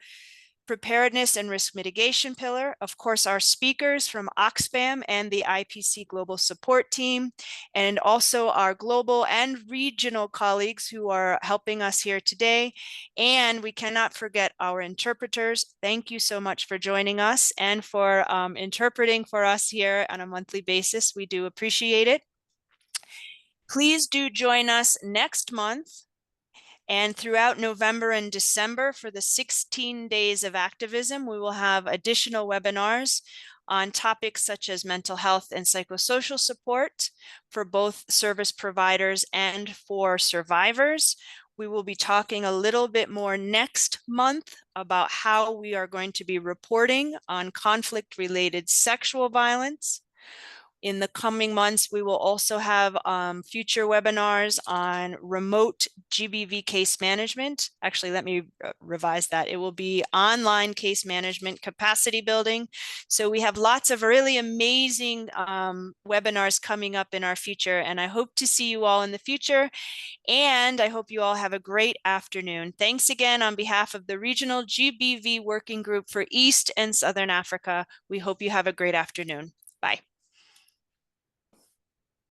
preparedness and risk mitigation pillar. Of course, our speakers from Oxfam and the IPC Global Support Team, and also our global and regional colleagues who are helping us here today. And we cannot forget our interpreters. Thank you so much for joining us and for interpreting for us here on a monthly basis. We do appreciate it. Please do join us next month and throughout November and December for the 16 days of activism. We will have additional webinars on topics such as mental health and psychosocial support for both service providers and for survivors. We will be talking a little bit more next month about how we are going to be reporting on conflict-related sexual violence. In the coming months, we will also have future webinars on remote GBV case management. Actually, let me revise that. It will be online case management capacity building. So we have lots of really amazing webinars coming up in our future, and I hope to see you all in the future. And I hope you all have a great afternoon. Thanks again on behalf of the Regional GBV Working Group for East and Southern Africa. We hope you have a great afternoon. Bye.